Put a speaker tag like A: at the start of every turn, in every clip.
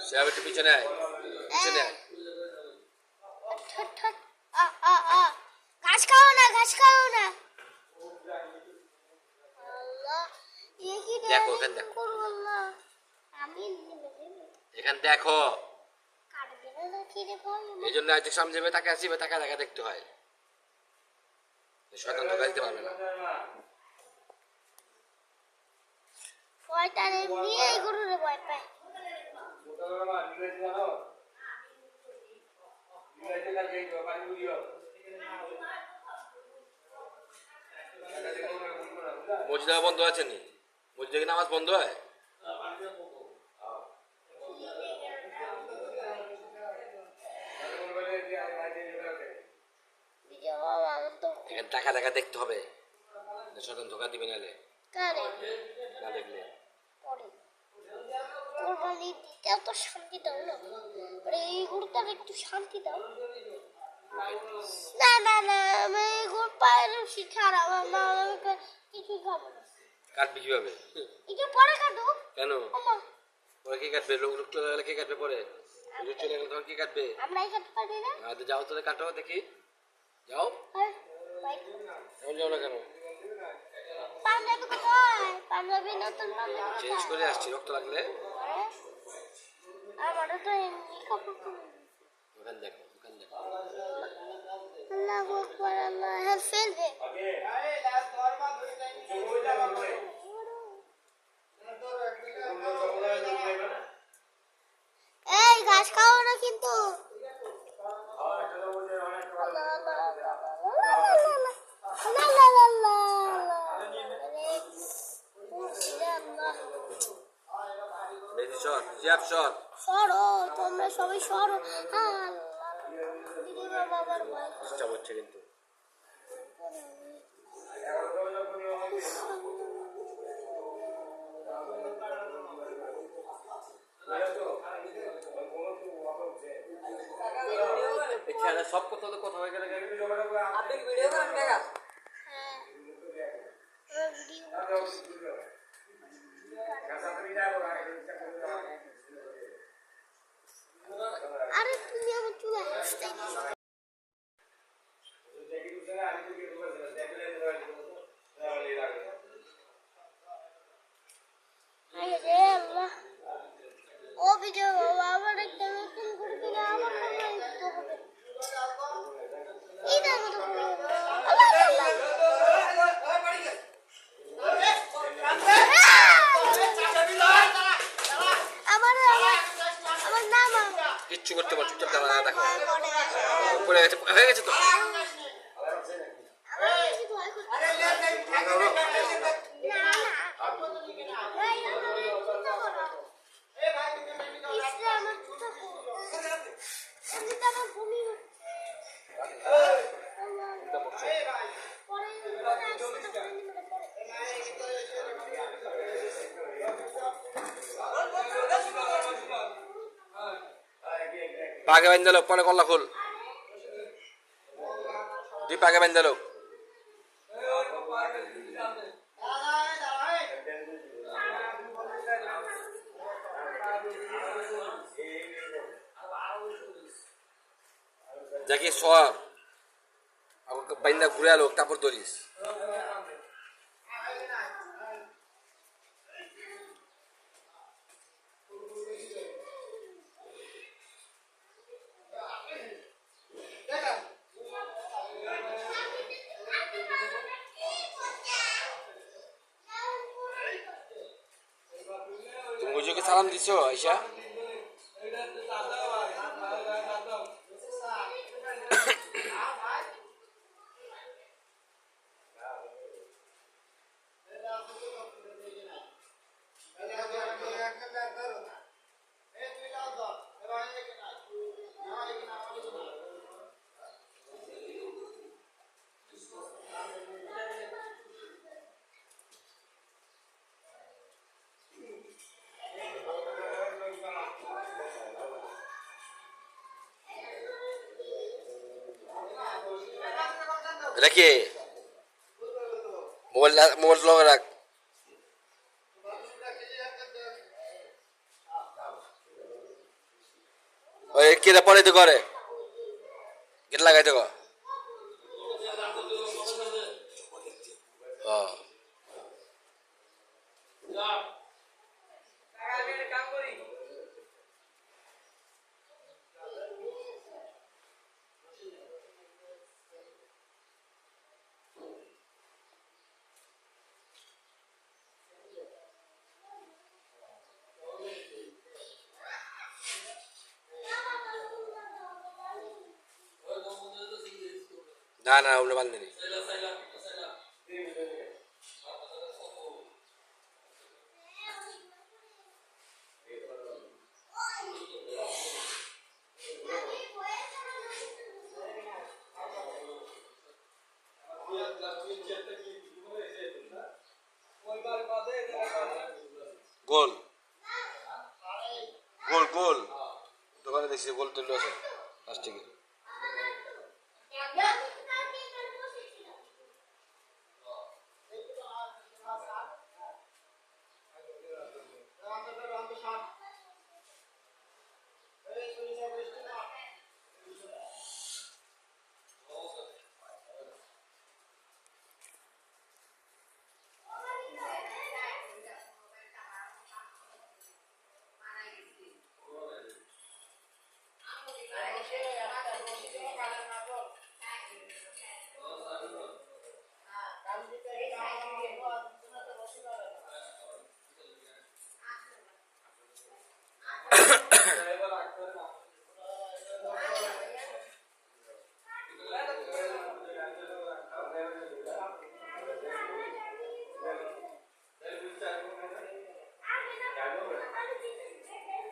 A: সে একটু পিছনে আয়, পিছনে আয়।
B: ঘাস খাও না, ঘাস খাও না।
A: দেখো এখানে দেখো,
B: আমি
A: এখানে দেখো, এই জন্য আজ সামনে যাবে তাকে আসিবে, তাকে দেখা দেখতে হয়, শয়তান ধোকা দিতে পারবে না।
B: শয়তান এমনি এই গরুরে ভয় পায়।
A: মসজিদ বন্ধ আছে নি? মসজিদে নামাজ বন্ধ হয়? এখানে টাকা দেখা দেখতে হবে, শয়তান ধোকা দিবে নালে, না দেখলে।
B: কোরবানি দিতে তো শান্তি দাও না, এই গরুটার একটু শান্তি দাও। না না না, আমি এই গরু পায়ের ছাড়া আমার মা আমাকে কিছুই খাবো না।
A: কাটবি কিভাবে?
B: একটু পরে কাটো।
A: কেন পরে কে কাটবে? লোক লোক চলে গেলে কে কাটবে? পরে লোক চলে গেলে তখন কে কাটবে?
B: আমরাই কাটতে পারি না।
A: যাও তাহলে কাটো দেখি, যাও। যাও না কেন?
B: পাঞ্জাবি কোথায়? পাঞ্জাবি নতুন পাঞ্জাবি
A: চেঞ্জ করে আসছি, রক্ত লাগলে।
B: আমারও তো এমনি কাপড় পরে।
A: দোকান দেখো, দোকান দেখো।
B: আল্লাহু আকবার, আল্লাহ হ্যাঁ ফেলবে। এই ঘাস খাও না কিন্তু। সরো তোমরা সবাই সরো। দিদি বাবার ভয়
A: হচ্ছে কিন্তু সব কথা তো কথা হয়ে গেলে আপনি ভিডিও করেন দেখা।
B: আরে তুমি আমার চুলা হাসতে ও ভিডিও আবার একটা নতুন করে দিলে আমার
A: কিচ্ছু করতে পারছো, চুপচাপ দাঁড়া দেখো, পড়ে গেছে, হয়ে গেছে তো। পাকে বেঁধে লোক, পরে কল্লা খুল, দুই পাকে বেঁধে লোক। দেখি সর বাইন্দা ঘুরে আলো, তারপর ধরিস। তুমি বুঝোকে সালাম দিছো আইসা? রেখে মোবাইল লগে রাখ। ওই কেটে পরে তো করে গেট লাগাইতে কর ও না না ওগুলো বান্ধবী গোল গোল গোল দোকানে দেখছি গোল তুললো আছে প্লাস্টিকের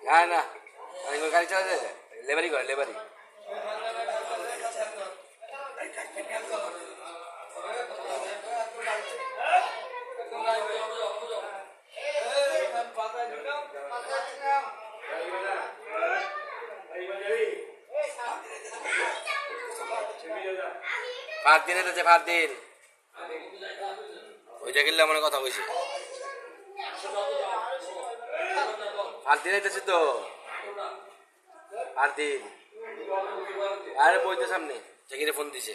A: না না গাড়ি চালাতে লেবারি করে লেবারি ভাত দিন এসেছে ভাত দিন ওইটা কিনলে মনে কথা কইছি ভাত দিন এসেছে তো ভাত দিন আরে বইতে সামনে চেকিরে ফোন দিছে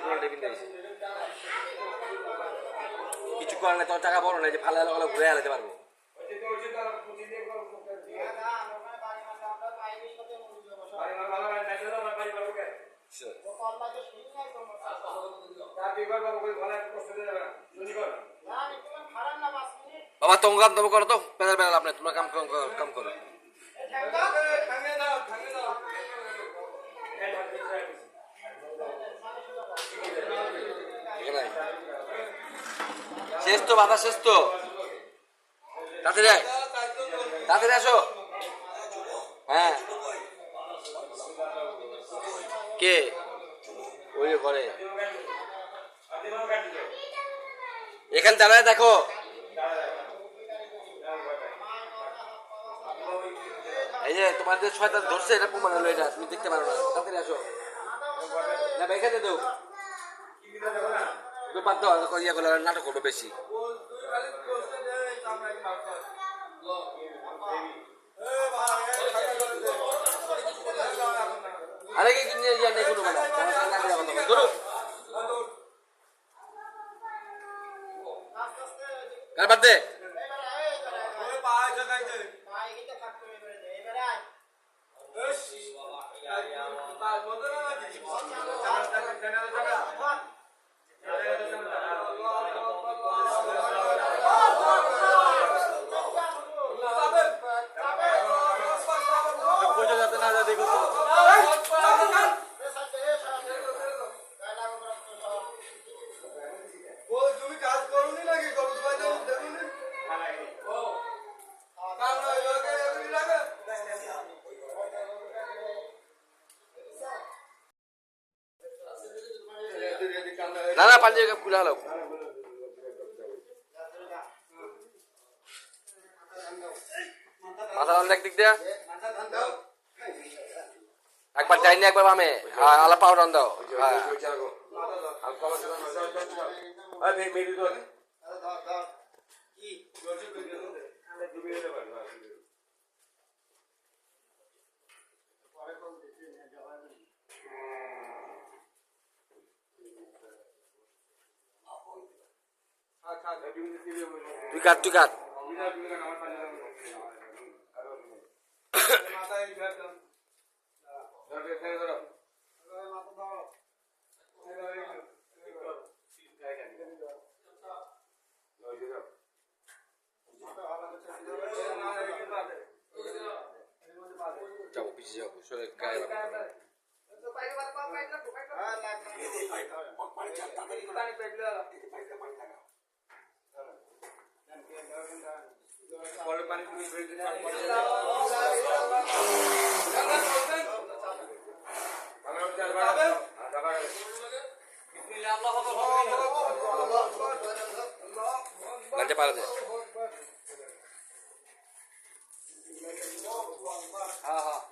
A: পুরো টেবিল দিয়েছে কিছু করার নাই তোর টাকা বড় নাই যে ফালা ঘুরে হারাতে পারবো বাবা তোমার কাম তুমি করো তো পেদাল পেদাল আপনি তোমার কাম করো শেষ তো বাধা শেষ তো তাড়াতাড়ি আসো হ্যাঁ কে ওই ঘরে এখানে দাঁড়ায় দেখো এই যে তোমাদের শয়তান ধরছে এটা প্রমাণ হলো এটা তুমি দেখতে পারো না তাড়াতাড়ি আসো না এখানে দেও বাদ দাও ইয়া করলে নাটক করবো বেশি আরে কি নিয়ে যা নেই কোনো মানে ধরো কার বাদ দে পাল্টে খুলে হলো মাথা রান দিক দিয়া একবার ডাইনে একবার বামে আলা পাও রান দাও তুই কাট যাবো পিছিয়ে যাবো সরে গায়ে লাঞ্চে পারা যায় হ্যাঁ